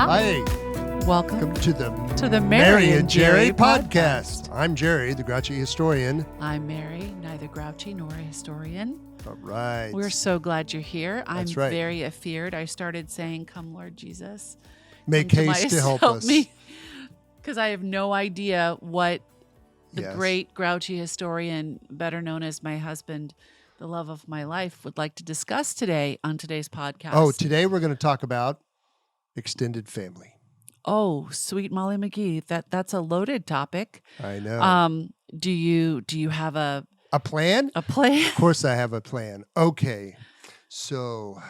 Hi. Welcome To the Mary and Jerry podcast. I'm Jerry, the grouchy historian. I'm Mary, neither grouchy nor a historian. All right. We're so glad you're here. I'm That's right. very afeared. I started saying, "Come, Lord Jesus, Make come haste to help help us. me," because I have no idea what the Yes. great grouchy historian, better known as my husband, the love of my life, would like to discuss today on today's podcast. Oh, today we're going to talk about extended family. Oh, sweet Molly McGee, that's a loaded topic. I know. Do you have a plan? plan? Of course I have a plan. Okay. So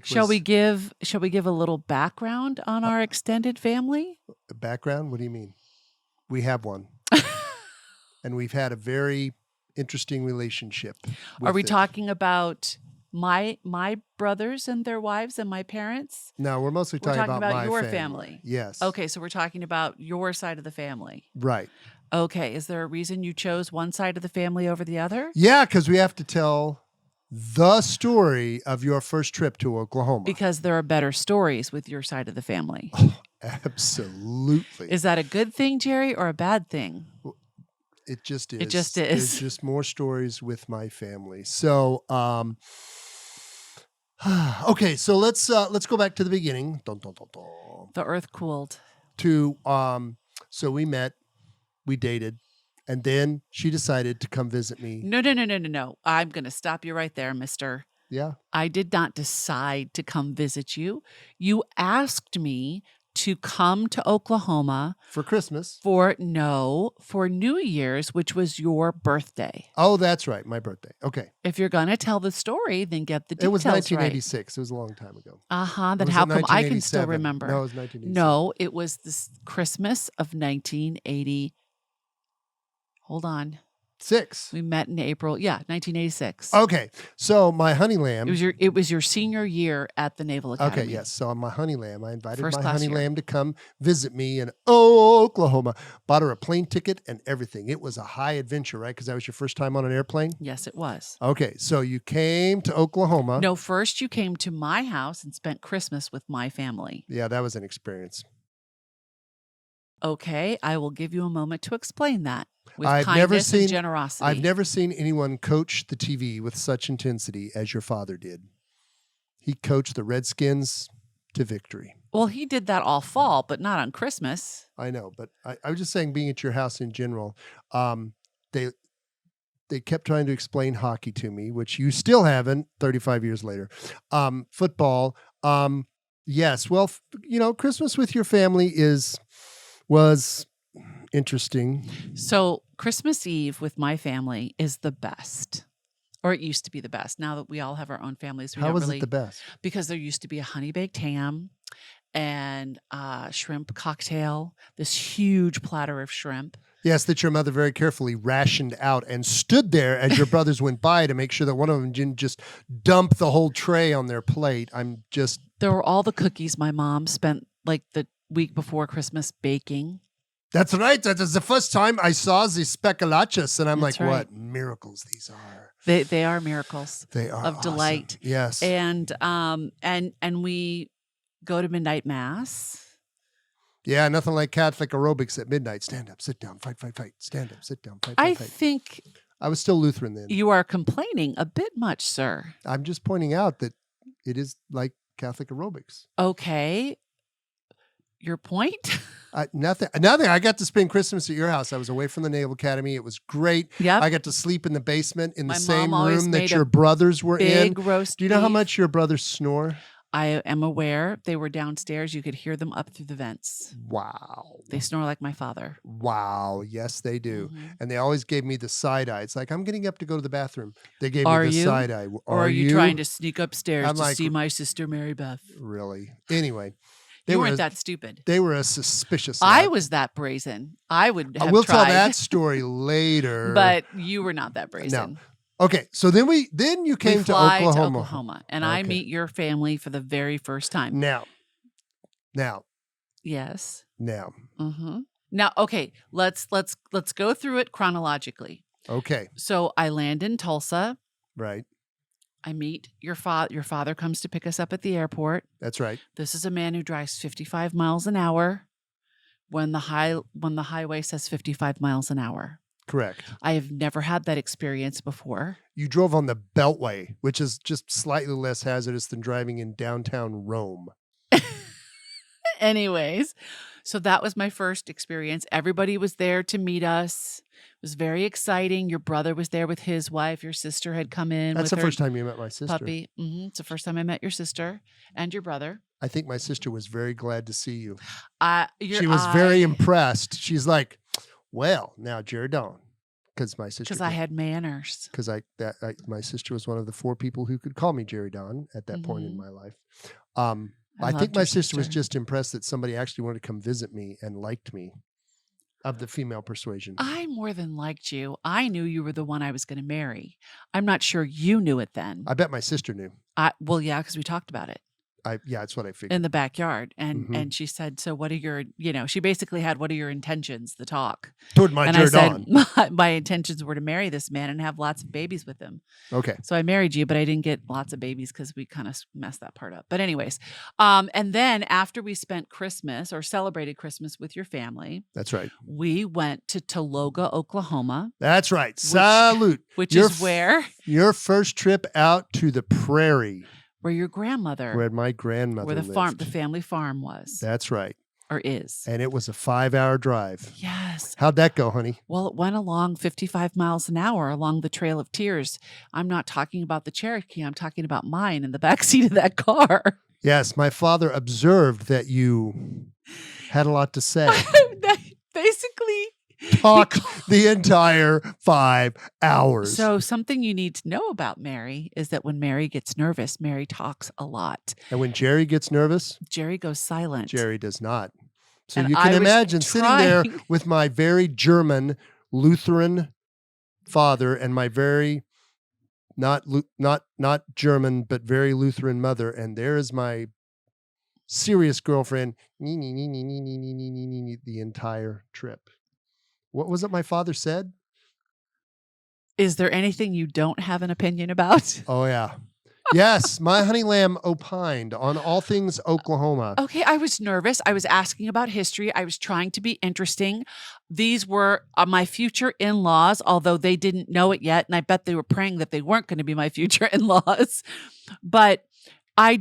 Shall we give a little background on our extended family? background? What do you mean? We have one. And we've had a very interesting relationship. Are we with it. talking about my brothers and their wives and my parents? No, we're mostly We're talking talking about about my your family. family. Yes. Okay, so we're talking about your side of the family. Right. Okay, is there a reason you chose one side of the family over the other? Yeah, because we have to tell the story of your first trip to Oklahoma. Because there are better stories with your side of the family. Absolutely. Is that a good thing, Jerry, or a bad thing? It just is. It just is. There's just more stories with my family. So, okay, so let's go back to the beginning. Dun, dun, dun, dun. The earth cooled. So we met, we dated, and then she decided to come visit me. No. I'm going to stop you right there, mister. Yeah. I did not decide to come visit you. You asked me to come to Oklahoma For Christmas. for New Year's, which was your birthday. Oh, that's right, my birthday. Okay. If you're going to tell the story, then get the details It was right. 1986. It was a long time ago. Then Was how it come I can still 1987? remember? No, it was 1987. No, it was this Christmas of 1980. Hold on. 6. We met in April. Yeah, 1986. Okay. So my honey lamb. It was your senior year at the Naval Academy. Okay, yes. So on my honey lamb, I invited First my class honey year. lamb to come visit me in Oklahoma. Bought her a plane ticket and everything. It was a high adventure, right? Because that was your first time on an airplane? Yes, it was. Okay, so you came to Oklahoma. No, first you came to my house and spent Christmas with my family. Yeah, that was an experience. Okay, I will give you a moment to explain that with I've kindness never seen- and generosity. I've never seen anyone coach the TV with such intensity as your father did. He coached the Redskins to victory. Well, he did that all fall, but not on Christmas. I know, but I was just saying, being at your house in general, they kept trying to explain hockey to me, which you still haven't 35 years later. Football. Yes. Well, Christmas with your family was interesting. So Christmas Eve with my family is the best. Or it used to be the best. Now that we all have our own families, we How don't was really, it the best? because there used to be a honey baked ham and shrimp cocktail, this huge platter of shrimp. Yes, that your mother very carefully rationed out and stood there as your brothers went by to make sure that one of them didn't just dump the whole tray on their plate. There were all the cookies my mom spent like the week before Christmas baking. That's right. That is the first time I saw the speculachus, and I'm That's like, right. what miracles these are. They are miracles They are of awesome. delight. Yes. And we go to midnight mass. Yeah, nothing like Catholic aerobics at midnight. Stand up, sit down, fight, fight, fight. Stand up, sit down, fight, I fight, fight. think I was still Lutheran then. you are complaining a bit much, sir. I'm just pointing out that it is like Catholic aerobics. Okay. Your point? Nothing. I got to spend Christmas at your house. I was away from the Naval Academy. It was great. Yep. I got to sleep in the basement in the My same mom always room that made your a brothers were in. Big roast Do you know how beef. much your brothers snore? I am aware. They were downstairs. You could hear them up through the vents. Wow. They snore like my father. Wow. Yes, they do. Mhm. And they always gave me the side eye. It's like, I'm getting up to go to the bathroom. They gave Are me the you? side eye. Or are you trying to sneak upstairs I'm to like- see my sister Mary Beth? Really? Anyway. You were weren't a- that stupid. They were a suspicious I lot. was that brazen. I would have We'll tried, tell that story later. but you were not that brazen. Okay, so then you came we to fly Oklahoma. and I Okay. meet your family for the very first time. Now. Yes. Mm-hmm. Now, okay, let's go through it chronologically. Okay, So I land in Tulsa. right. I meet your father. Your father comes to pick us up at the airport. That's right. This is a man who drives 55 miles an hour when the highway says 55 miles an hour. Correct. I have never had that experience before. You drove on the Beltway, which is just slightly less hazardous than driving in downtown Rome. Anyways, so that was my first experience. Everybody was there to meet us. It was very exciting. Your brother was there with his wife. Your sister had come in. That's with the her first time you met my sister. puppy. It's the first time I met your sister and your brother. I think my sister was very glad to see you. Your She was very impressed. She's like, well, now Jaredon. Because my sister. Because I had manners. Because my sister was one of the 4 people who could call me Jaredon at that point in my life. I think my sister was just impressed that somebody actually wanted to come visit me and liked me, of the female persuasion. I more than liked you. I knew you were the one I was going to marry. I'm not sure you knew it then. I bet my sister knew. Well, yeah, because we talked about it. Yeah, that's what I figured. In the backyard. And she said, so what are your, she basically had, what are your intentions, the talk. Toward my Jaredon. I said, my intentions were to marry this man and have lots of babies with him. Okay. So I married you, but I didn't get lots of babies because we kind of messed that part up. But anyways, and then after we spent Christmas or celebrated Christmas with your family. That's right. We went to Tologa, Oklahoma. That's right. Salute. Which is where? Your first trip out to the prairie. Where your grandmother. Where my grandmother lived. The family farm was. That's right. Or is. And it was a 5-hour drive. Yes. How'd that go, honey? Well, it went along 55 miles an hour along the Trail of Tears. I'm not talking about the Cherokee. I'm talking about mine in the backseat of that car. Yes, my father observed that you had a lot to say. Basically. Talked the entire 5 hours. So something you need to know about Mary is that when Mary gets nervous, Mary talks a lot. And when Jerry gets nervous, Jerry goes silent. Jerry does not. So And you can imagine sitting there with my very German Lutheran father and my very not German but very Lutheran mother, and there is my serious girlfriend the entire trip. What was it my father said? Is there anything you don't have an opinion about? Oh, yeah. Yes, my honey lamb opined on all things Oklahoma. Okay, I was nervous. I was asking about history. I was trying to be interesting. These were my future in-laws, although they didn't know it yet. And I bet they were praying that they weren't going to be my future in-laws. But I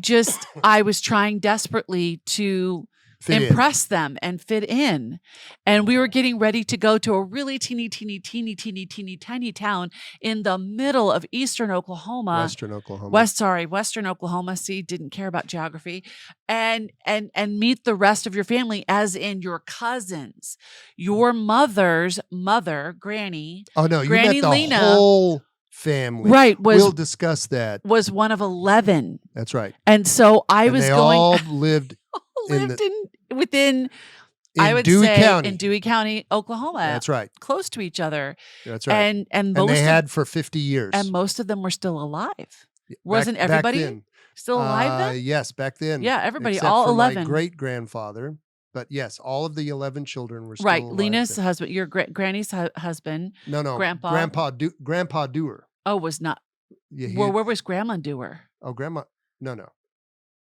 was trying desperately to impress them and fit in. And we were getting ready to go to a really teeny tiny town in the middle of Western Oklahoma. Western Oklahoma. See, didn't care about geography. And meet the rest of your family, as in your cousins. Your mother's mother, Granny. Oh no, you Granny met the Lena, whole family. Right. We'll discuss that. Was one of 11. That's right. And so they all lived within Dewey County, Oklahoma. That's right. Close to each other. That's right. And they had for 50 years. And most of them were still alive. Wasn't everybody still alive then? Yes, back then. Yeah, everybody, except all for 11. My great-grandfather. But yes, all of the 11 children were still alive. Right, Lena's husband, your Granny's husband. No. Grandpa Dewar. Oh, was not. Yeah, where was Grandma Dewar? Oh, Grandma. No.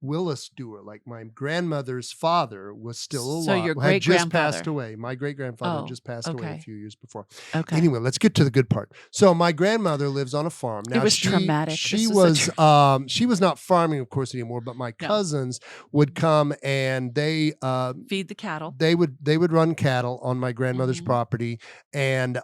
Willis Dewar, like my grandmother's father, was still alive. So your had just great-grandfather. passed away. My great-grandfather just passed away a few years before. Okay. Anyway, let's get to the good part. So my grandmother lives on a farm. Now, it was traumatic. She was not farming, of course, anymore. But my cousins would come and they feed the cattle. They would run cattle on my grandmother's property, and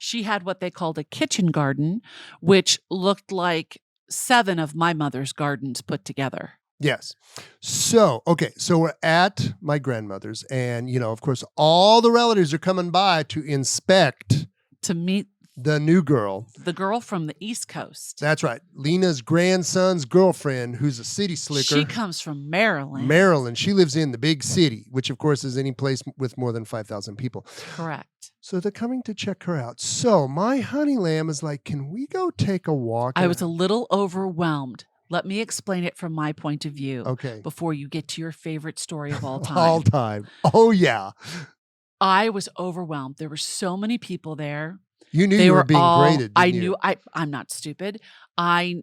she had what they called a kitchen garden, which looked like 7 of my mother's gardens put together. Yes. So we're at my grandmother's, and, of course, all the relatives are coming by to inspect, to meet the new girl. The girl from the East Coast. That's right. Lena's grandson's girlfriend, who's a city slicker. She comes from Maryland. Maryland. She lives in the big city, which, of course, is any place with more than 5,000 people. Correct. So they're coming to check her out. So my honey lamb is like, can we go take a walk? I was a little overwhelmed. Let me explain it from my point of view. Okay. Before you get to your favorite story of all time. All time. Oh, yeah. I was overwhelmed. There were so many people there. You knew you were being graded, didn't you? I'm not stupid. I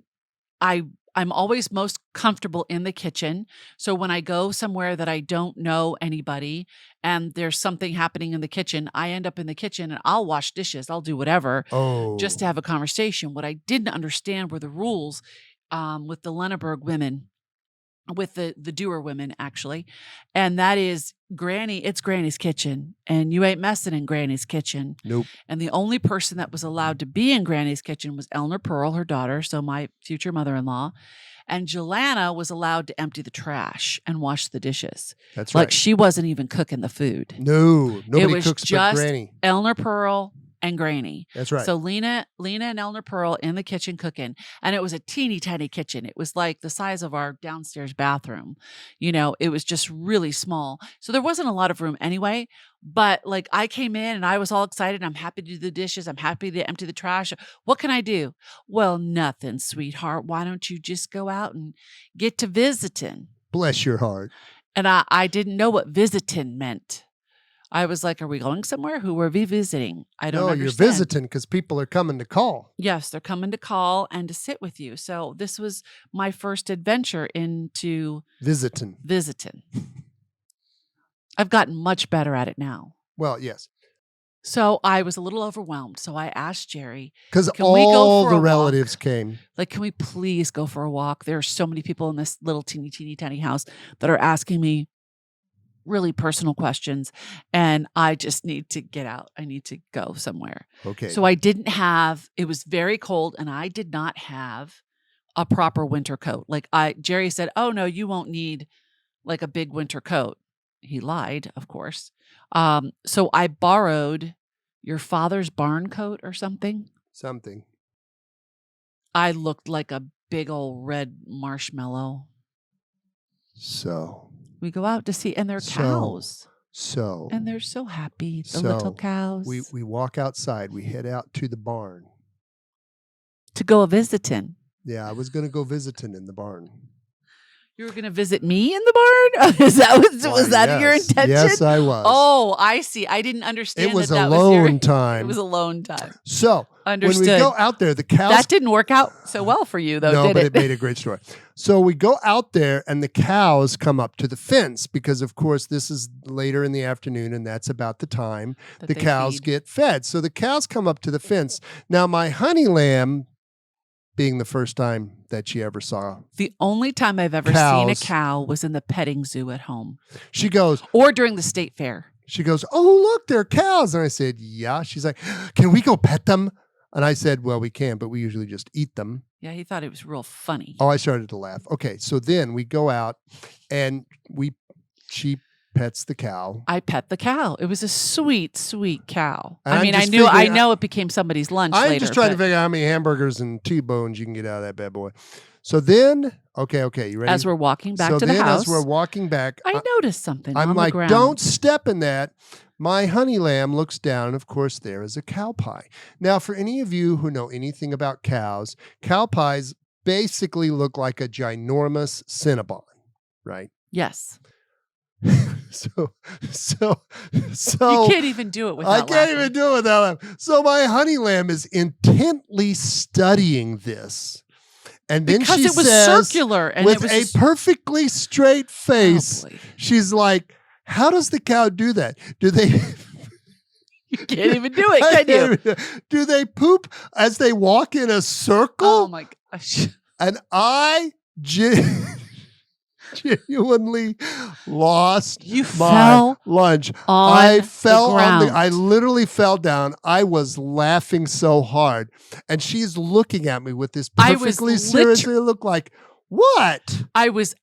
I'm always most comfortable in the kitchen. So when I go somewhere that I don't know anybody and there's something happening in the kitchen, I end up in the kitchen and I'll wash dishes. I'll do whatever just to Oh, have a conversation. What I didn't understand were the rules with the Lenaburg women, with the Dewar women actually. And that is it's Granny's kitchen and you ain't messing in Granny's kitchen. nope. And the only person that was allowed to be in Granny's kitchen was Eleanor Pearl, her daughter, so my future mother-in-law. And Joanna was allowed to empty the trash and wash the dishes. That's Like right. she wasn't even cooking the food. No, nobody was cooks but just Granny. Eleanor Pearl and Granny. That's right. So Lena and Eleanor Pearl in the kitchen cooking. And it was a teeny tiny kitchen. It was like the size of our downstairs bathroom. It was just really small. So there wasn't a lot of room anyway. But like I came in and I was all excited. I'm happy to do the dishes. I'm happy to empty the trash. What can I do? Well, nothing, sweetheart. Why don't you just go out and get to visiting? Bless your heart. And I didn't know what visiting meant. I was like, are we going somewhere? Who are we visiting? I don't understand. You're visiting because people are coming to call. Yes, they're coming to call and to sit with you. So this was my first adventure into Visiting. I've gotten much better at it now. Well, yes. So I was a little overwhelmed. So I asked Jerry, Because Can we go all for the a walk? relatives came. like, can we please go for a walk? There are so many people in this little teeny tiny house that are asking me really personal questions. And I just need to get out. I need to go somewhere. Okay. So it was very cold and I did not have a proper winter coat. Jerry said, oh no, you won't need like a big winter coat. He lied, of course. So I borrowed your father's barn coat or something. Something. I looked like a big old red marshmallow. So. We go out to see, and they're cows. And they're so happy, the little cows. We walk outside. We head out to the barn. To go visiting. Yeah, I was going to go visiting in the barn. You were going to visit me in the barn? Was that your intention? Yes, I was. Oh, I see. I didn't understand. It was that alone time. It was alone time. So Understood. when we go out there, the cows. That didn't work out so well for you, though, no, did but it? it made a great story. So we go out there, and the cows come up to the fence because, of course, this is later in the afternoon, and that's about the time That the they cows feed. get fed. So the cows come up to the fence. Now, my honey lamb, being the first time that she ever saw, The only time I've ever seen a cow was in the petting zoo at home she goes, or during the state fair. oh, look, they're cows. And I said, yeah. She's like, can we go pet them? And I said, well, we can, but we usually just eat them. Yeah, he thought it was real funny. Oh, I started to laugh. Okay, so then we go out and she pets the cow. I pet the cow. It was a sweet, sweet cow. And I I'm mean, just I figuring- know it became somebody's lunch later. I'm just trying to but figure out how many hamburgers and T-bones you can get out of that bad boy. So then, okay, you ready? As we're walking back so to the then house, as we're walking back, I noticed something I'm on like, the ground. don't step in that. My honey lamb looks down, and of course, there is a cow pie. Now, for any of you who know anything about cows, cow pies basically look like a ginormous Cinnabon, right? Yes. So You can't even do it without I can't laughing. even do it without laughing. So my honey lamb is intently studying this. And then Because she it was says, circular and with it was a just- perfectly straight face, Oh, boy. she's like, how does the cow do that? Do they... You can't even do it, can you? Do they poop as they walk in a circle? Oh my gosh. And I genuinely lost You my fell lunch. on I the fell on ground. I literally fell down. I was laughing so hard. And she's looking at me with this I was perfectly seriously look like, what? I was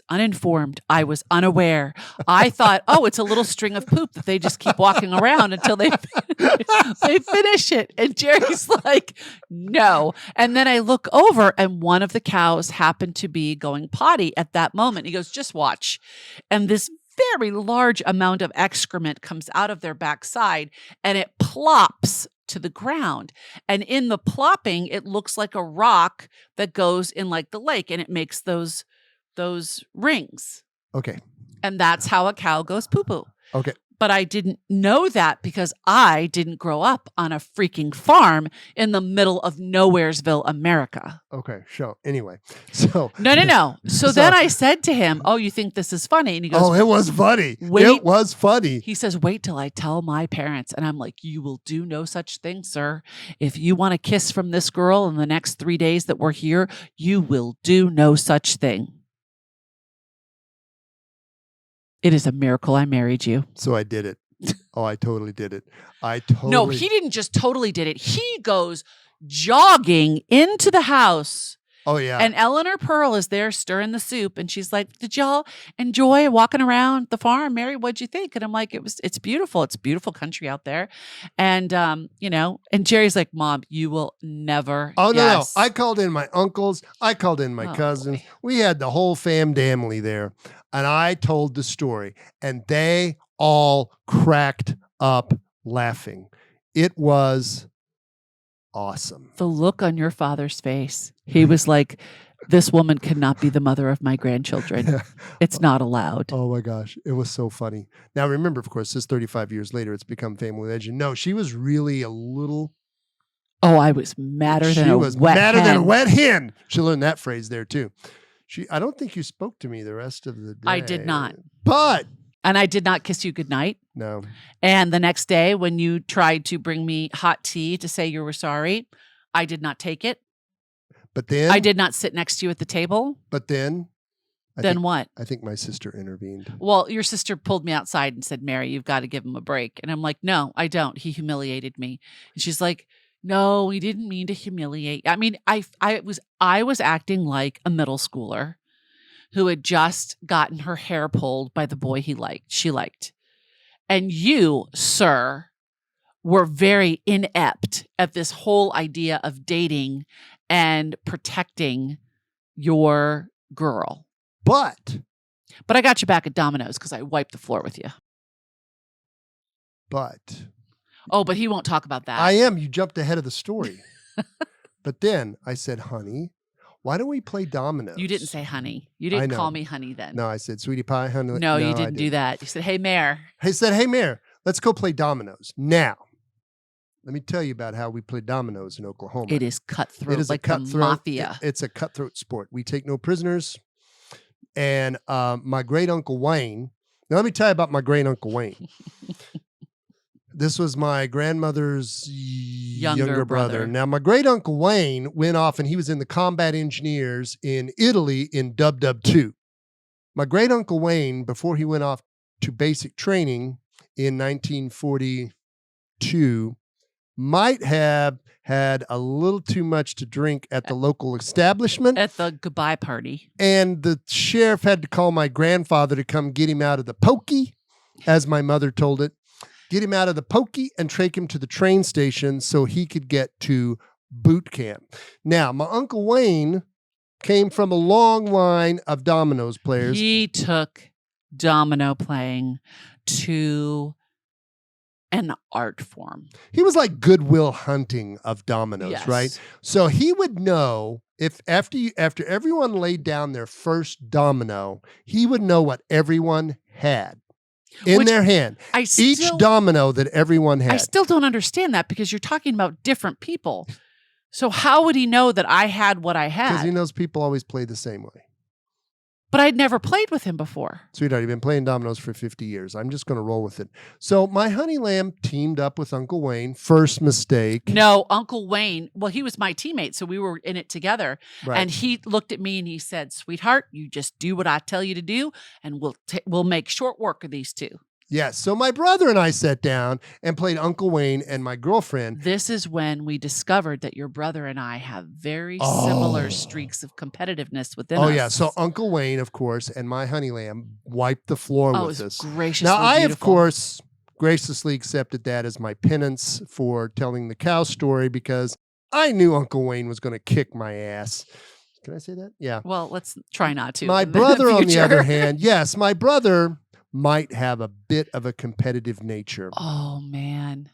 uninformed. I was unaware. I thought, oh, it's a little string of poop that they just keep walking around until they finish it. And Jerry's like, no. And then I look over and one of the cows happened to be going potty at that moment. He goes, just watch. And this very large amount of excrement comes out of their backside and it plops to the ground. And in the plopping, it looks like a rock that goes in like the lake and it makes those rings. Okay. And that's how a cow goes poo-poo. Okay. But I didn't know that because I didn't grow up on a freaking farm in the middle of Nowheresville, America. Okay, sure. Anyway, so No. So So- then I said to him, "Oh, you think this is funny?" And he goes, oh, it was funny. Wait. It was funny. He says, "Wait till I tell my parents." And I'm like, "You will do no such thing, sir. If you want a kiss from this girl in the next 3 days that we're here, you will do no such thing." It is a miracle I married you. So I did it. Oh, I totally did it. I totally. No, he didn't just totally did it. He goes jogging into the house. Oh yeah. And Eleanor Pearl is there stirring the soup. And she's like, "Did y'all enjoy walking around the farm? Mary, what'd you think?" And I'm like, it's beautiful. It's beautiful country out there. And, and Jerry's like, "Mom, you will never Oh, guess." no. I called in my uncles. I called in my Oh, cousins. boy. We had the whole family there. And I told the story. And they all cracked up laughing. It was awesome. The look on your father's face. He was like, "This woman cannot be the mother of my grandchildren. It's not allowed." Oh my gosh. It was so funny. Now, remember, of course, this 35 years later, it's become family legend. No, she was really a little. Oh, I was madder than She a was wet madder hen. than a wet hen. She learned that phrase there too. I don't think you spoke to me the rest of the day. I did not. But And I did not kiss you goodnight. no. And the next day, when you tried to bring me hot tea to say you were sorry, I did not take it. But then I did not sit next to you at the table. But then What? I think my sister intervened. Well, your sister pulled me outside and said, "Mary, you've got to give him a break." And I'm like, "No, I don't. He humiliated me." And she's like, "No, he didn't mean to humiliate." I mean, I was acting like a middle schooler who had just gotten her hair pulled by the boy she liked. And you, sir, were very inept at this whole idea of dating and protecting your girl. But But I got you back at Domino's because I wiped the floor with you. Oh, but he won't talk about that. you jumped ahead of the story. But then I said, "Honey, why don't we play dominoes?" You didn't say honey. You I didn't know. call me honey then. No, I said, "Sweetie pie, honey." No, you I didn't do that. You said, "Hey, Mayor." I said, "Hey, Mayor, let's go play dominoes." Now, let me tell you about how we play dominoes in Oklahoma. It is cutthroat, It is like a cutthroat. the mafia. It's a cutthroat sport. We take no prisoners. And my great uncle Wayne. Now, let me tell you about my great uncle Wayne. This was my grandmother's younger brother. Now, my great uncle Wayne went off and he was in the combat engineers in Italy in Dub Dub 2. My great uncle Wayne, before he went off to basic training in 1942, might have had a little too much to drink at the local establishment. At the goodbye party. And the sheriff had to call my grandfather to come get him out of the pokey, as my mother told it. Get him out of the pokey and take him to the train station so he could get to boot camp. Now, my Uncle Wayne came from a long line of dominoes players. He took domino playing to an art form. He was like Goodwill Hunting of dominoes, Yes. right? So he would know if after everyone laid down their first domino, he would know what everyone had in Which their hand. Each domino that everyone had. I still don't understand that because you're talking about different people. So how would he know that I had what I Because he had? knows people always play the same way. But I'd never played with him before. Sweetheart, you've been playing dominoes for 50 years. I'm just going to roll with it. So my honey lamb teamed up with Uncle Wayne. First mistake. No, Uncle Wayne, well, he was my teammate, so we were in it together. Right. And he looked at me and he said, "Sweetheart, you just do what I tell you to do, and we'll make short work of these two." Yes. So my brother and I sat down and played Uncle Wayne and my girlfriend. This is when we discovered that your brother and I have very Oh. similar streaks of competitiveness within Oh, us. yeah. So Uncle Wayne, of course, and my honey lamb wiped the floor Oh, it with was us. graciously Now, I, of beautiful. course, graciously accepted that as my penance for telling the cow story because I knew Uncle Wayne was going to kick my ass. Can I say that? Yeah. Well, let's try not to. My in the brother, on the future. other hand, yes, my brother might have a bit of a competitive nature. Oh, man.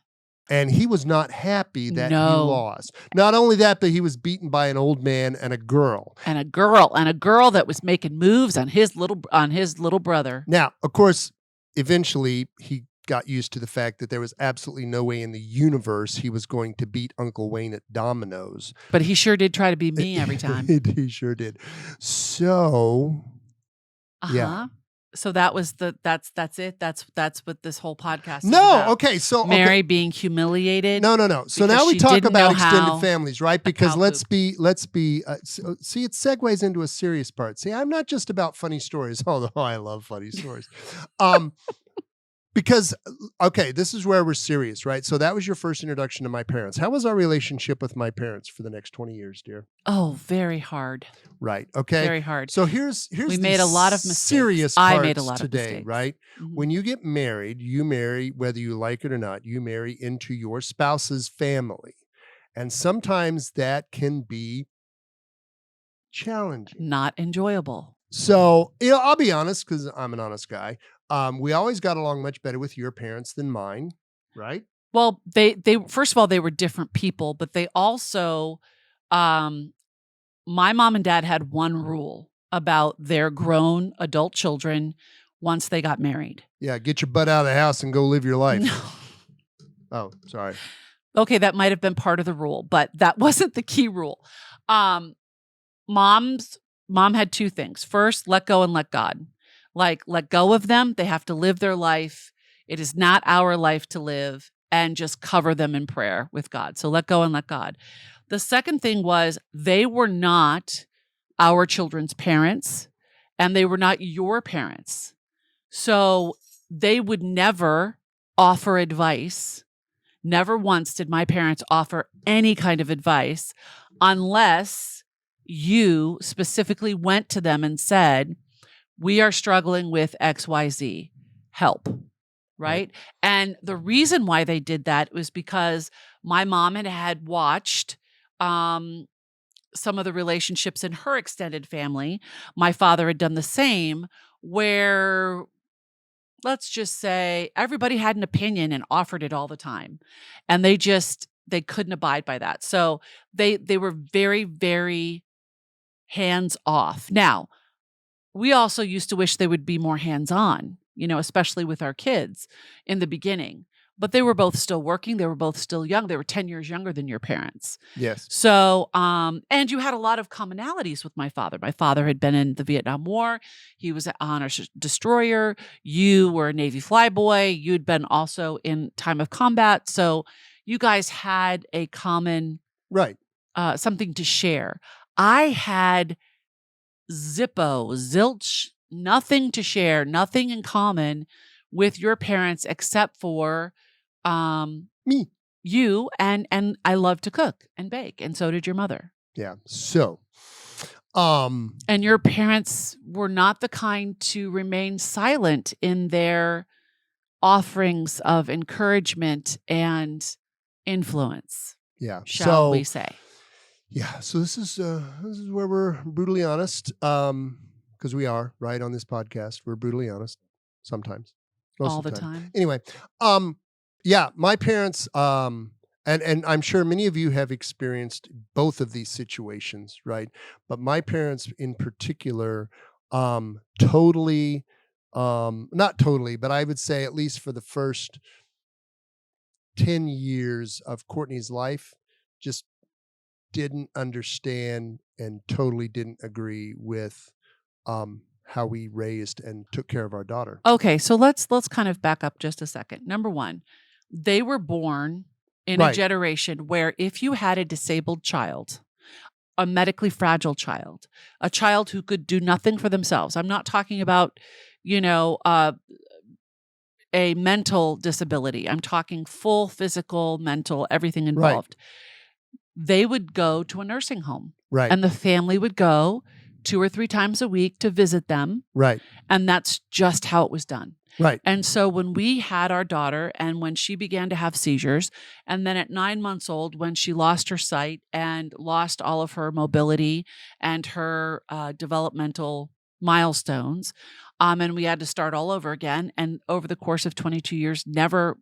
And he was not happy that he No. lost. Not only that, but he was beaten by an old man and a girl. And a girl that was making moves on his little brother. Now, of course, eventually he got used to the fact that there was absolutely no way in the universe he was going to beat Uncle Wayne at dominoes. But he sure did try to be me every time. He sure did. So, yeah. So that was that's it. That's what this whole podcast is No, about. okay. So Mary being humiliated. No. So because now we she talk didn't know about extended how families, right? Because cow let's be see, it segues into a serious part. See, I'm not just about funny stories, although I love funny stories. Because, okay, this is where we're serious, right? So that was your first introduction to my parents. How was our relationship with my parents for the next 20 years, dear? Oh, very hard. Right. Okay. Very hard. So here's We the made a lot of mistakes. serious I parts made a lot of today, mistakes. right? Mhm. When you get married, you marry, whether you like it or not, you marry into your spouse's family. And sometimes that can be challenging. Not enjoyable. So, I'll be honest, because I'm an honest guy. We always got along much better with your parents than mine, right? Well, they first of all, they were different people, but they also, my mom and dad had one rule about their grown adult children once they got married. Yeah, get your butt out of the house and go live your life. No. Oh, sorry. Okay, that might have been part of the rule, but that wasn't the key rule. Mom had two things. First, let go and let God. Like, let go of them. They have to live their life. It is not our life to live, and just cover them in prayer with God. So let go and let God. The second thing was they were not our children's parents, and they were not your parents. So they would never offer advice. Never once did my parents offer any kind of advice unless you specifically went to them and said, we are struggling with XYZ, help, right? And the reason why they did that was because my mom had watched some of the relationships in her extended family. My father had done the same, where, let's just say, everybody had an opinion and offered it all the time. And they couldn't abide by that. So they were very, very hands off. Now, we also used to wish they would be more hands-on, especially with our kids in the beginning. But they were both still working. They were both still young. They were 10 years younger than your parents. Yes. So, and you had a lot of commonalities with my father. My father had been in the Vietnam War. He was on a destroyer. You were a Navy flyboy. You'd been also in time of combat. So you guys had a common, right, something to share. I had zilch, nothing to share, nothing in common with your parents except for me, you, and I love to cook and bake, and so did your mother. Yeah. So, and your parents were not the kind to remain silent in their offerings of encouragement and influence. Yeah. Shall we say? Yeah, so this is where we're brutally honest, because we are, right, on this podcast. We're brutally honest sometimes, most all of the time. Anyway, yeah, my parents, and I'm sure many of you have experienced both of these situations, right? But my parents in particular, totally, not totally, but I would say at least for the first 10 years of Courtney's life, just didn't understand and totally didn't agree with how we raised and took care of our daughter. Okay, so let's kind of back up just a second. Number one, they were born in a generation where if you had a disabled child, a medically fragile child, a child who could do nothing for themselves. I'm not talking about, a mental disability. I'm talking full physical, mental, everything involved. They would go to a nursing home. Right. And the family would go 2 or 3 times a week to visit them. Right. And that's just how it was done. Right. And so when we had our daughter and when she began to have seizures, and then at 9 months old, when she lost her sight and lost all of her mobility and her developmental milestones, and we had to start all over again, and over the course of 22 years, never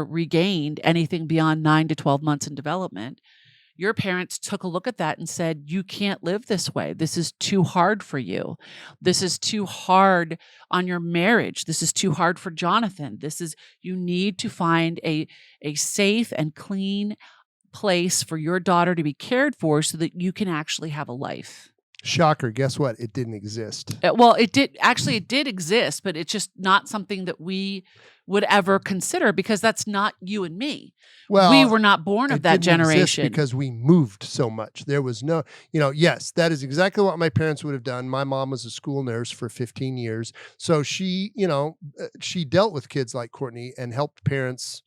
regained anything beyond 9 to 12 months in development, your parents took a look at that and said, you can't live this way. This is too hard for you. This is too hard on your marriage. This is too hard for Jonathan. You need to find a safe and clean place for your daughter to be cared for so that you can actually have a life. Shocker. Guess what? It didn't exist. Well, it did exist, but it's just not something that we would ever consider because that's not you and me. Well, we were not born of that generation because we moved so much. There was no, yes, that is exactly what my parents would have done. My mom was a school nurse for 15 years. So she, she dealt with kids like Courtney and helped parents,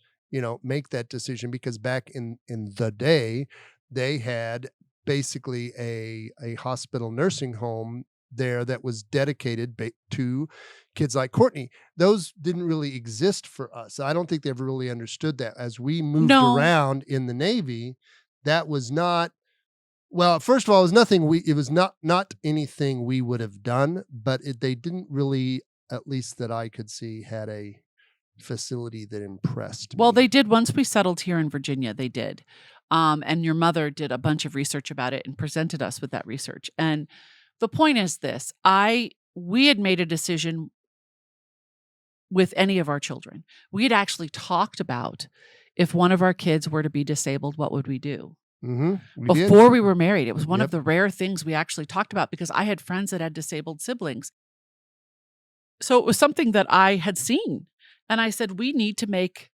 make that decision because back in the day, they had basically a hospital nursing home there that was dedicated to kids like Courtney. Those didn't really exist for us. I don't think they ever really understood that. As we moved around in the Navy, that was not, well, first of all, it was not anything we would have done, but they didn't really, at least that I could see, had a facility that impressed me. Well, they did once we settled here in Virginia, they did. And your mother did a bunch of research about it and presented us with that research. And the point is this, we had made a decision with any of our children. We had actually talked about if one of our kids were to be disabled, what would we do? Before we were married. It was one of the rare things we actually talked about because I had friends that had disabled siblings. So it was something that I had seen. And I said, we need to make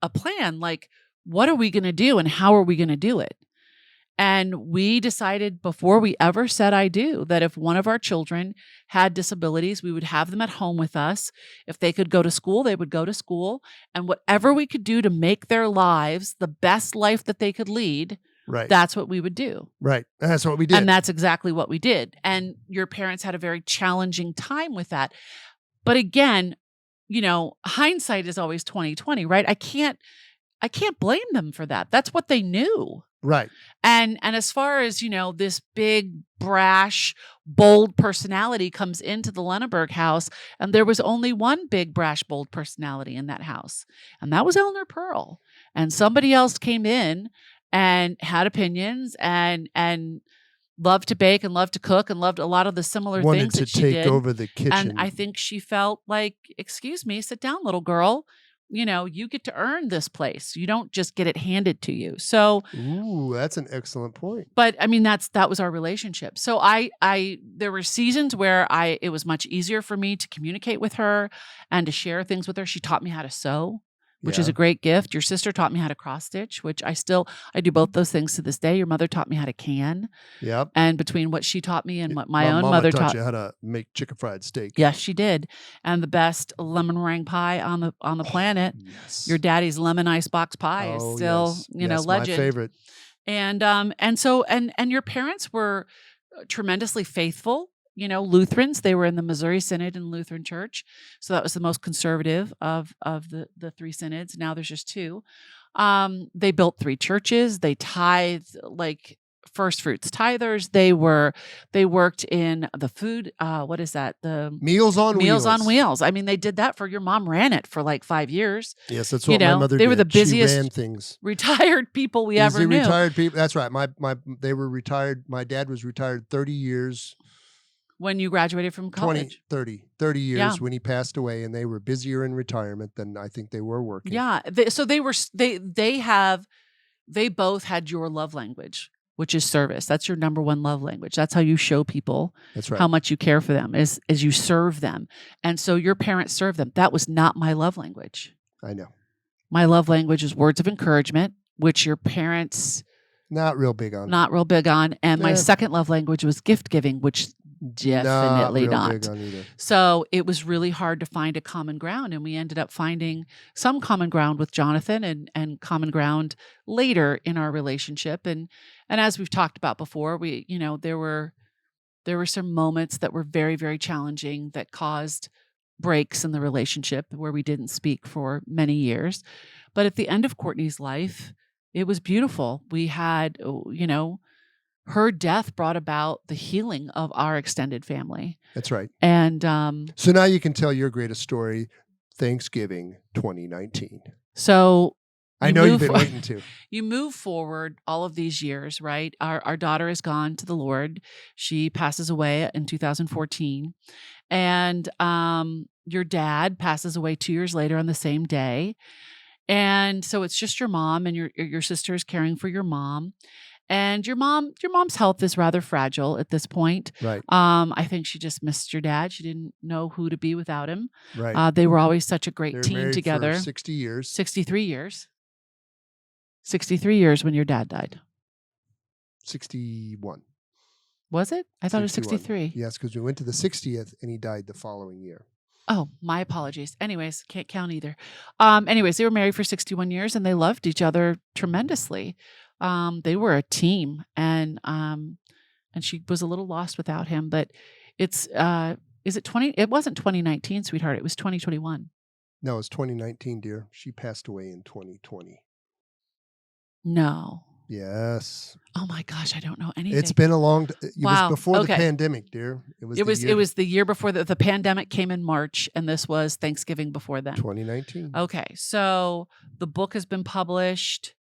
a plan. Like, what are we going to do and how are we going to do it? And we decided before we ever said I do, that if one of our children had disabilities, we would have them at home with us. If they could go to school, they would go to school. And whatever we could do to make their lives the best life that they could lead, that's what we would do. Right. That's what we did. And that's exactly what we did. And your parents had a very challenging time with that. But again, hindsight is always 20/20, right? I can't blame them for that. That's what they knew. Right. And as far as, this big, brash, bold personality comes into the Lenaburg house, and there was only one big, brash, bold personality in that house, and that was Eleanor Pearl. And somebody else came in and had opinions and loved to bake and loved to cook and loved a lot of the similar things that she did. Wanted to take over the kitchen. And I think she felt like, excuse me, sit down, little girl. You get to earn this place. You don't just get it handed to you. So, ooh, that's an excellent point. But I mean, that was our relationship. So there were seasons where it was much easier for me to communicate with her and to share things with her. She taught me how to sew, which is a great gift. Your sister taught me how to cross stitch, which I do both those things to this day. Your mother taught me how to can. Yep. And between what she taught me and what my own mother taught you how to make chicken fried steak. Yes, she did. And the best lemon meringue pie on the planet. Yes. Your daddy's lemon icebox pie is still, legend. My favorite. And your parents were tremendously faithful. Lutherans, they were in the Missouri Synod and Lutheran Church. So that was the most conservative of the three synods. Now there's just two. They built 3 churches. They tithed like first fruits tithers. They worked in the food. What is that? The Meals on Wheels. I mean, they did that your mom ran it for like 5 years. Yes, that's what my mother did. They were the busiest she ran things. Retired people we ever knew. Retired people. That's right. They were retired. My dad was retired 30 years. When you graduated from college? 30 years when he passed away, and they were busier in retirement than I think they were working. Yeah. They both had your love language, which is service. That's your number one love language. That's how you show people how much you care for them is you serve them. And so your parents served them. That was not my love language. I know. My love language is words of encouragement, which your parents not real big on. And my second love language was gift giving, which definitely not. Big on either. So it was really hard to find a common ground, and we ended up finding some common ground with Jonathan and common ground later in our relationship. And as we've talked about before, there were some moments that were very, very challenging that caused breaks in the relationship where we didn't speak for many years. But at the end of Courtney's life, it was beautiful. We had, her death brought about the healing of our extended family. That's right. And so now you can tell your greatest story, Thanksgiving 2019. So I know you've been waiting to. You move forward all of these years, right? Our daughter has gone to the Lord. She passes away in 2014. And your dad passes away 2 years later on the same day. And so it's just your mom, and your sister is caring for your mom. And your mom's health is rather fragile at this point. Right. I think she just missed your dad. She didn't know who to be without him. Right. They were always such a great They're team married together. for 60 years. 63 years. 63 years when your dad died. 61. Was it? I thought 61. it was 63. Yes, because we went to the 60th and he died the following year. Oh, my apologies. Anyways, can't count either. Anyways, they were married for 61 years and they loved each other tremendously. They were a team, and she was a little lost without him, but is it 20? It wasn't 2019, sweetheart. It was 2021. No, it's 2019, dear. She passed away in 2020. No. Yes. Oh my gosh, I don't know anything. It's been a long. It Wow. was before Okay. the pandemic, dear. It was the year before the pandemic came in March, and this was Thanksgiving before then. 2019. Okay, so the book has been published.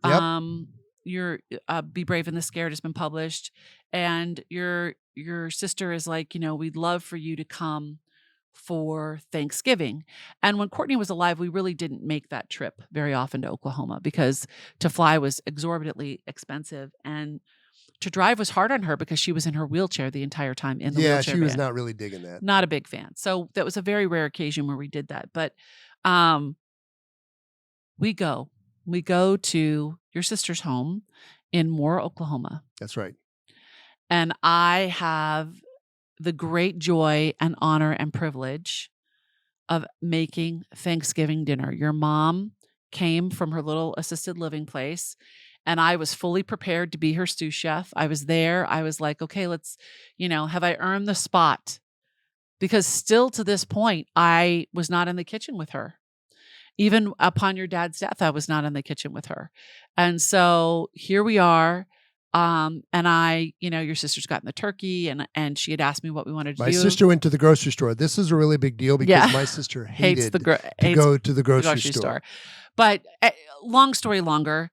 Yep. Your Be Brave and the Scared has been published, and your sister is like, we'd love for you to come for Thanksgiving. And when Courtney was alive, we really didn't make that trip very often to Oklahoma because to fly was exorbitantly expensive, and to drive was hard on her because she was in her wheelchair the entire time in the wheelchair. Yeah, she was van. not really digging that. Not a big fan. So that was a very rare occasion where we did that. But we go to your sister's home in Moore, Oklahoma. That's right. And I have the great joy and honor and privilege of making Thanksgiving dinner. Your mom came from her little assisted living place, and I was fully prepared to be her sous chef. I was there. I was like, okay, let's, have I earned the spot? Because still to this point, I was not in the kitchen with her. Even upon your dad's death, I was not in the kitchen with her. And so here we are. And I, your sister's gotten the turkey, and she had asked me what we wanted to do. My sister went to the grocery store. This is a really big deal because my sister hated to go to the grocery store. But long story longer,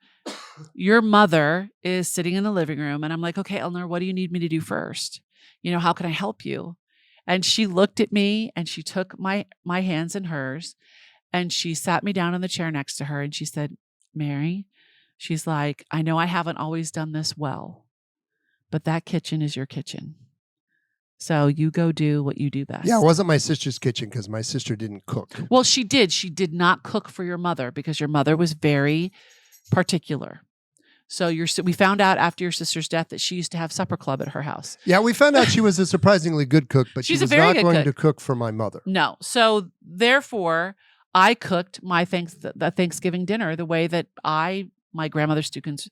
your mother is sitting in the living room, and I'm like, okay, Eleanor, what do you need me to do first? How can I help you? And she looked at me, and she took my hands in hers, and she sat me down in the chair next to her, and she said, Mary, she's like, I know I haven't always done this well, but that kitchen is your kitchen. So you go do what you do best. Yeah, it wasn't my sister's kitchen because my sister didn't cook. Well, she did. She did not cook for your mother because your mother was very particular. So we found out after your sister's death that she used to have supper club at her house. Yeah, we found out she was a surprisingly good cook, but she was not going to cook for my mother. No. So therefore, I cooked the Thanksgiving dinner the way that my grandmother Stuken's,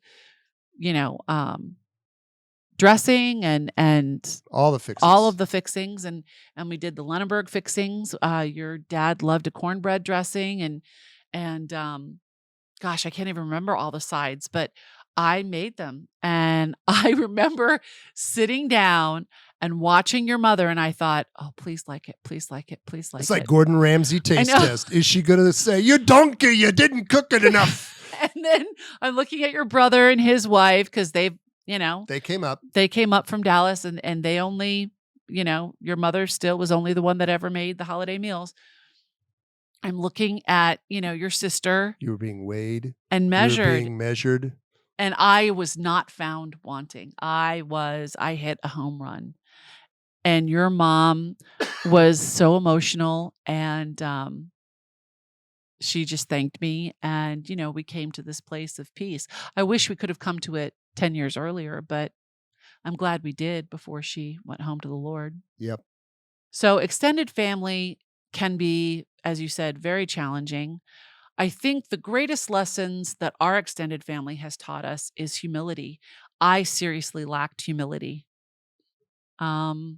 dressing and all the fixings. All of the fixings, and we did the Lenaburg fixings. Your dad loved a cornbread dressing, and gosh, I can't even remember all the sides, but I made them. And I remember sitting down and watching your mother, and I thought, oh, please like it, please like it, please like it. It's like Gordon Ramsay taste test. Is she going to say, you donkey, you didn't cook it enough? And then I'm looking at your brother and his wife because they came up from Dallas, and they only, your mother still was only the one that ever made the holiday meals. I'm looking at, your sister. You were being weighed and measured. You were being measured. And I was not found wanting. I hit a home run. And your mom was so emotional, and she just thanked me. And, we came to this place of peace. I wish we could have come to it 10 years earlier, but I'm glad we did before she went home to the Lord. Yep. So extended family can be, as you said, very challenging. I think the greatest lessons that our extended family has taught us is humility. I seriously lacked humility. I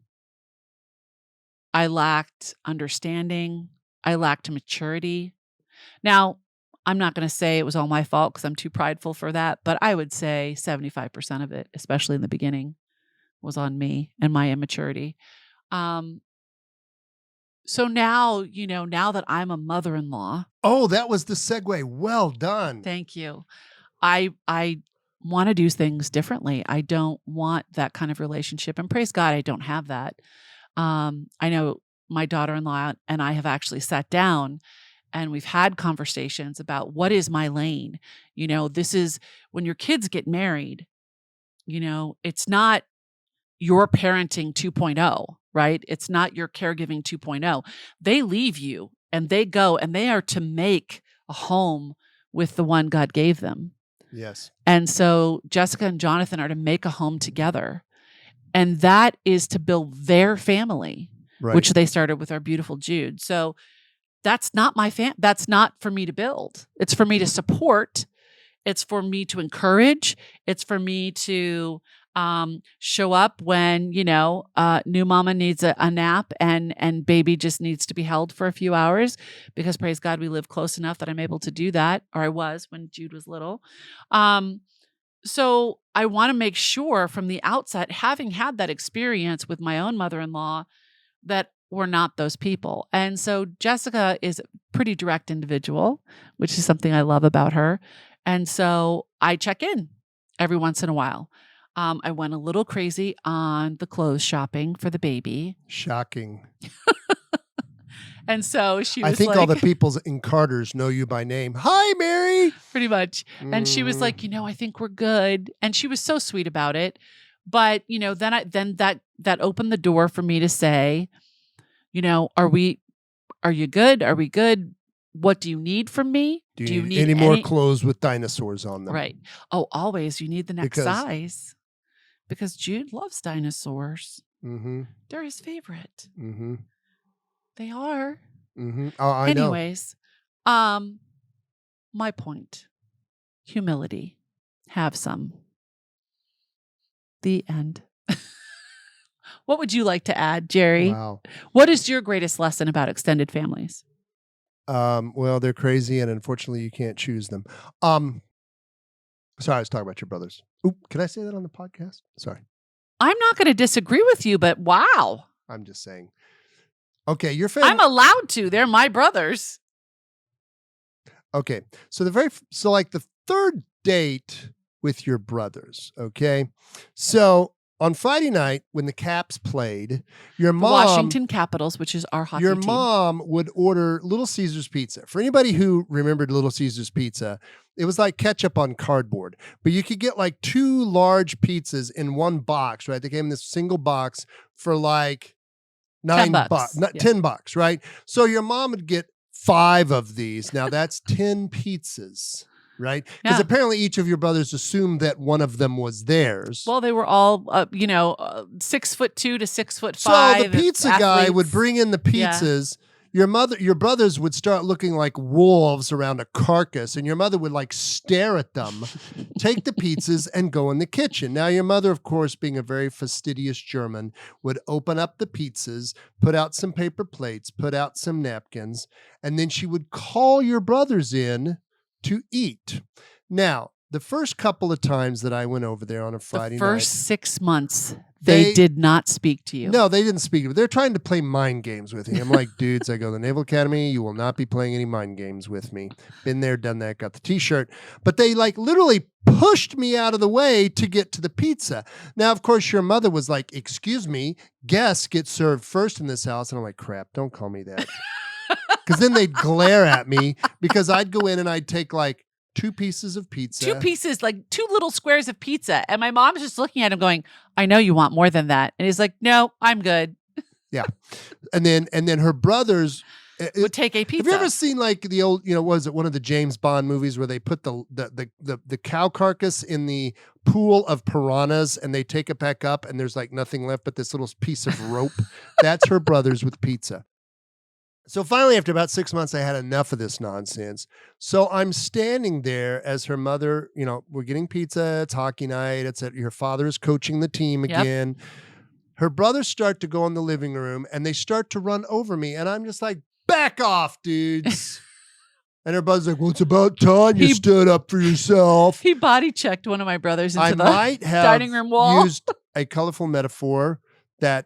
lacked understanding. I lacked maturity. Now, I'm not going to say it was all my fault because I'm too prideful for that, but I would say 75% of it, especially in the beginning, was on me and my immaturity. So now, now that I'm a mother-in-law, Oh, that was the segue. Well done. thank you. I want to do things differently. I don't want that kind of relationship. And praise God, I don't have that. I know my daughter-in-law and I have actually sat down and we've had conversations about what is my lane. This is when your kids get married, it's not your parenting 2.0, right? It's not your caregiving 2.0. They leave you and they go and they are to make a home with the one God gave them. Yes. And so Jessica and Jonathan are to make a home together. And that is to build their family, Right. which they started with our beautiful Jude. So that's not that's not for me to build. It's for me to support. It's for me to encourage. It's for me to show up when, new mama needs a nap and baby just needs to be held for a few hours, because praise God, we live close enough that I'm able to do that, or I was when Jude was little. So I want to make sure from the outset, having had that experience with my own mother-in-law, that we're not those people. And so Jessica is a pretty direct individual, which is something I love about her. And so I check in every once in a while. I went a little crazy on the clothes shopping for the baby. Shocking. And so she was I think like, all the people in Carter's know you by name. Hi, Mary. pretty much. And she was like, I think we're good. And she was so sweet about it. But, then that opened the door for me to say, are you good? Are we good? What do you need from me? Do you need any more clothes with dinosaurs on them? Right. Oh, always. You need the next size. Because Jude loves dinosaurs. Mm-hmm. They're his favorite. Mm-hmm. They are. Mm-hmm. Oh, I know. Anyways, my point. Humility. Have some. The end. What would you like to add, Jerry? Wow. What is your greatest lesson about extended families? Well, they're crazy, and unfortunately, you can't choose them. Sorry, I was talking about your brothers. Oop, can I say that on the podcast? Sorry. I'm not going to disagree with you, but wow. I'm just saying. Okay, your family. I'm allowed to. They're my brothers. Okay, so like the third date with your brothers. Okay, so on Friday night when the Caps played, your mom, Washington Capitals, which is our hockey team. Your mom would order Little Caesars pizza. For anybody who remembered Little Caesars pizza, it was like ketchup on cardboard, but you could get like 2 large pizzas in one box, right? They came in this single box for like $9, $10, right? So your mom would get 5 of these. Now that's 10 pizzas. Right? Because apparently each of your brothers assumed that one of them was theirs. Well, they were all, 6'2" to 6'5". So the pizza guy would bring in the pizzas. Yeah. Your brothers would start looking like wolves around a carcass, and your mother would like stare at them, take the pizzas, and go in the kitchen. Now, your mother, of course, being a very fastidious German, would open up the pizzas, put out some paper plates, put out some napkins, and then she would call your brothers in to eat. Now, the first couple of times that I went over there on a Friday night. The first 6 months, they did not speak to you. No, they didn't speak to me. They're trying to play mind games with me. I'm like, dudes, I go to the Naval Academy. You will not be playing any mind games with me. Been there, done that, got the t-shirt. But they like literally pushed me out of the way to get to the pizza. Now, of course, your mother was like, excuse me, guests get served first in this house. And I'm like, crap, don't call me that. Because then they'd glare at me because I'd go in and I'd take like 2 pieces of pizza. 2 pieces, like 2 little squares of pizza. And my mom's just looking at him going, I know you want more than that. And he's like, no, I'm good. Yeah. And then her brothers would take a pizza. Have you ever seen like the old, was it one of the James Bond movies where they put the cow carcass in the pool of piranhas and they take it back up and there's like nothing left but this little piece of rope? That's her brothers with pizza. So finally, after about 6 months, I had enough of this nonsense. So I'm standing there as her mother, we're getting pizza. It's hockey night. Your father is coaching the team again. Yep. Her brothers start to go in the living room and they start to run over me. And I'm just like, back off, dudes. And her brother's like, well, it's about time you stood up for yourself. He body checked one of my brothers into the dining room wall. Used a colorful metaphor that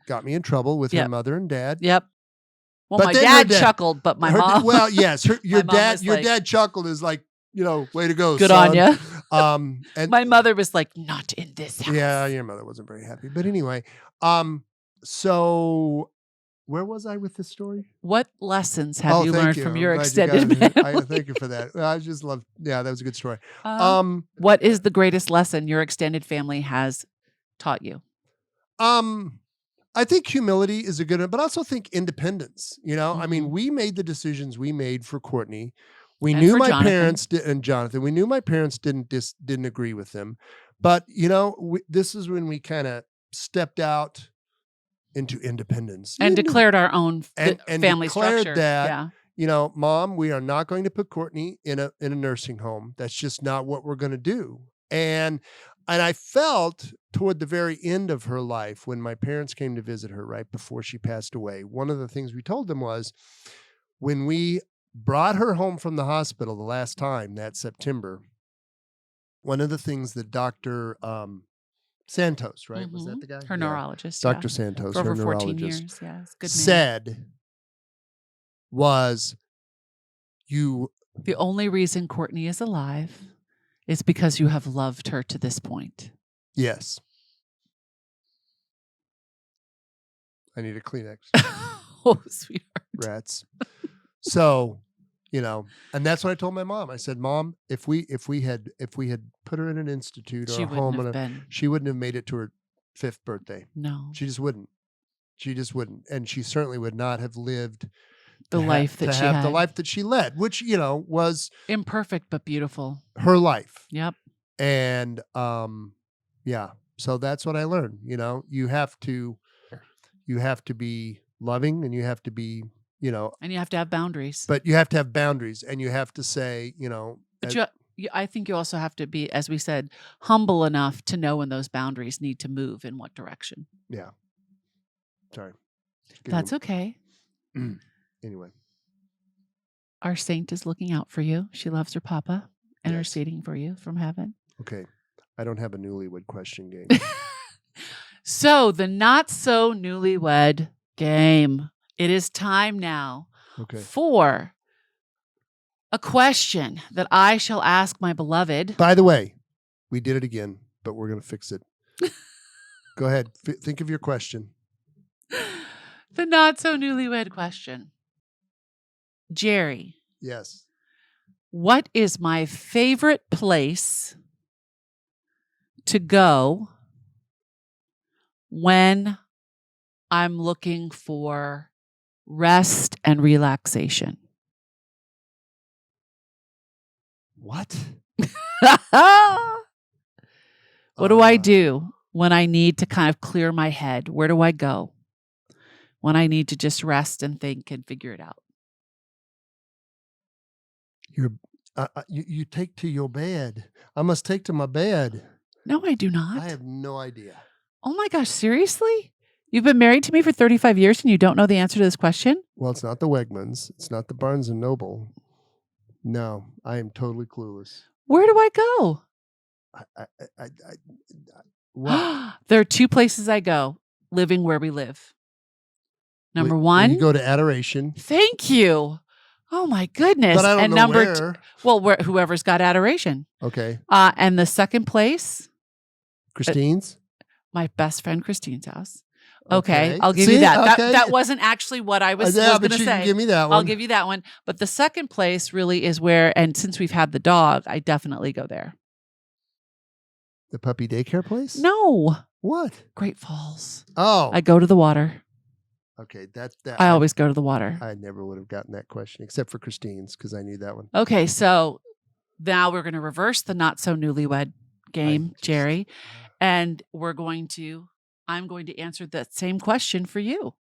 got me in trouble with her mother and dad. Yep. Well, But my then her dad dad- chuckled, but my Her- mom. Well, yes, your my mom dad. was Your like, dad chuckled is like, way to go, good son. on you. And My mother was like, not in this house. yeah, your mother wasn't very happy. But anyway, so where was I with this story? What lessons have you thank learned you. from I'm your glad you extended got it. family? Thank you for that. I just love. Yeah, that was a good story. What is the greatest lesson your extended family has taught you? I think humility is a good one, but I also think independence. I mean, Mhm. we made the decisions we made for Courtney. We And knew for my Jonathan. parents and Jonathan. We knew my parents didn't agree with them, but this is when we kind of stepped out into independence And declared our own and family declared structure. that, Yeah. Mom, we are not going to put Courtney in a nursing home. That's just not what we're going to do. And I felt toward the very end of her life, when my parents came to visit her right before she passed away, one of the things we told them was, when we brought her home from the hospital the last time that September, one of the things that Dr. Santos, right? Was that the guy? Her neurologist. Dr. Santos, For over her 14 neurologist, years. Yeah, it's a good man. said was, The only reason Courtney is alive is because you have loved her to this point. yes. I need a Kleenex. Oh, sweetheart. Rats. So, and that's what I told my mom. I said, Mom, if we had put her in an institute or She a home, wouldn't have been. she wouldn't have made it to her 5th birthday. No. She just wouldn't. And she certainly would not have lived The life that she have had. the life that she led, which, was Imperfect but beautiful. her life. Yep. And yeah. So that's what I learned. You have to be loving, and you have to be, And you have to have boundaries. but you have to have boundaries, and you have to say, But I think you also have to be, as we said, humble enough to know when those boundaries need to move in what direction. yeah. Sorry. That's okay. Anyway. Our saint is looking out for you. She loves her papa, interceding for you from heaven. Okay. I don't have a newlywed question game. So the not so newlywed game. It is time now Okay. for a question that I shall ask my beloved. By the way, we did it again, but we're going to fix it. Go ahead. Think of your question. The not so newlywed question. Jerry, Yes. what is my favorite place to go when I'm looking for rest and relaxation? What? What do I do when I need to kind of clear my head? Where do I go when I need to just rest and think and figure it out? You take to your bed. I must take to my bed. No, I do not. I have no idea. Oh my gosh, seriously? You've been married to me for 35 years and you don't know the answer to this question? Well, it's not the Wegmans. It's not the Barnes and Noble. No, I am totally clueless. Where do I go? What? There are 2 places I go, living where we live. Number Wait, 1. you go to adoration. Thank you. Oh my goodness. But I don't and know number where. Well, whoever's got adoration. Okay. And the second place, Christine's? my best friend Christine's house. Okay, I'll give See? you that. Okay. That wasn't actually what I was Yeah, going but to you say. can give me that one. I'll give you that one. But the second place really is where, and since we've had the dog, I definitely go there. The puppy daycare place? No. What? Great Falls. Oh. I go to the water. Okay, that I always go to the water. I never would have gotten that question, except for Christine's, because I knew that one. Okay, so now we're going to reverse the not so newlywed game, Jerry, and I'm going to answer that same question for you.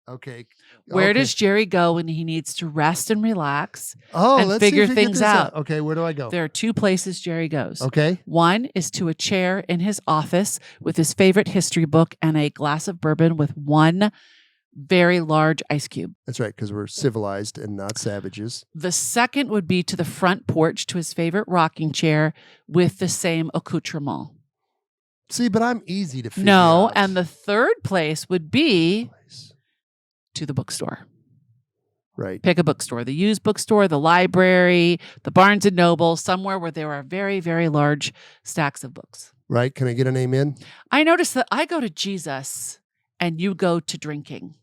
Okay. Where does Jerry go when he needs to rest and relax and let's figure see if we get things this out? Okay, where do I go? There are 2 places Jerry goes. Okay. One is to a chair in his office with his favorite history book and a glass of bourbon with 1 very large ice cube. That's right, because we're civilized and not savages. The second would be to the front porch to his favorite rocking chair with the same accoutrement. See, but I'm easy to figure No, out. and the third place would be to the bookstore. Right. Pick a bookstore, the used bookstore, the library, the Barnes and Noble, somewhere where there are very, very large stacks of books. Right. Can I get an amen? I notice that I go to Jesus and you go to drinking.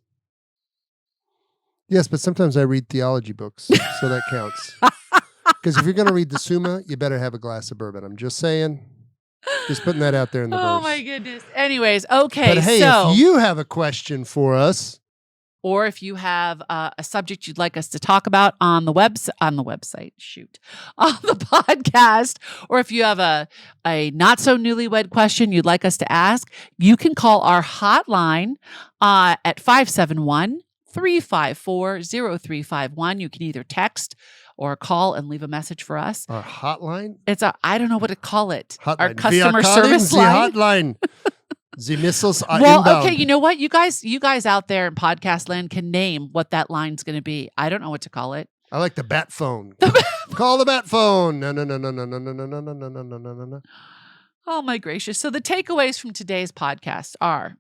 Yes, but sometimes I read theology books, so that counts. Because if you're going to read the Summa, you better have a glass of bourbon. I'm just saying. Just putting that out there in the verse. Oh my goodness. Anyways, okay. But hey, so, if you have a question for us, or if you have a subject you'd like us to talk about on the website, on the podcast, or if you have a not so newlywed question you'd like us to ask, you can call our hotline at 571-354-0351. You can either text or call and leave a message for us. Our hotline? It's I don't know what to call it. Hotline. Our customer service line. Hotline. The missiles are Well, inbound. okay, you know what? You guys out there in podcast land can name what that line's going to be. I don't know what to call it. I like the bat phone. Call the bat phone. No. Oh my gracious. So the takeaways from today's podcast are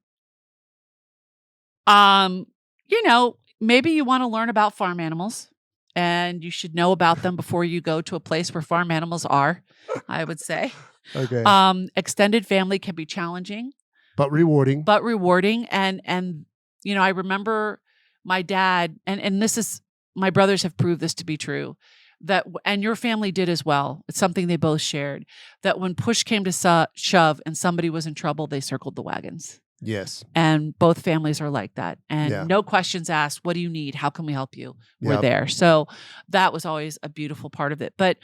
maybe you want to learn about farm animals and you should know about them before you go to a place where farm animals are, I would say. Okay. Extended family can be challenging. But rewarding. And I remember my dad, and this is, my brothers have proved this to be true, and your family did as well. It's something they both shared, that when push came to shove and somebody was in trouble, they circled the wagons. Yes. And both families are like that. And Yeah. no questions asked. What do you need? How can we help you? We're there. So that was always a beautiful part of it. But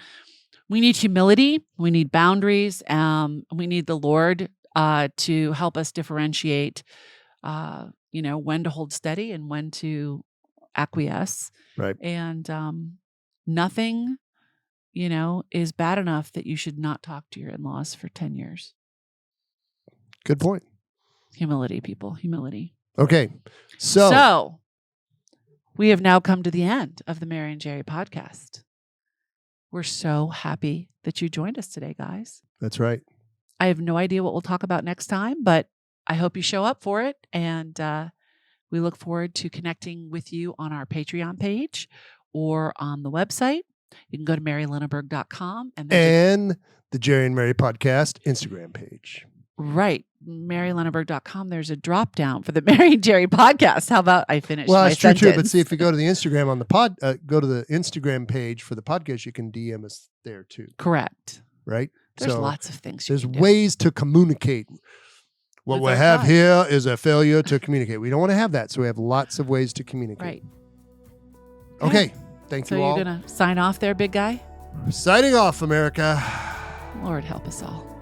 we need humility. We need boundaries. We need the Lord to help us differentiate, when to hold steady and when to acquiesce. Right. And nothing, is bad enough that you should not talk to your in-laws for 10 years. Good point. Humility, people. Humility. Okay. So we have now come to the end of the Mary and Jerry podcast. We're so happy that you joined us today, guys. That's right. I have no idea what we'll talk about next time, but I hope you show up for it. And we look forward to connecting with you on our Patreon page or on the website. You can go to marylenaburg.com. And the Jerry and Mary podcast Instagram page. Right. marylenaburg.com. There's a drop down for the Mary and Jerry podcast. How about I finish my that's true sentence? too. But see, if you go to the Instagram on the go to the Instagram page for the podcast, you can DM us there too. Correct. Right. There's lots of things. There's ways to communicate. What we have here is a failure to communicate. We don't want to have that. So we have lots of ways to communicate. Right. Okay. Thank you all. So you're going to sign off there, big guy? Signing off, America. Lord help us all.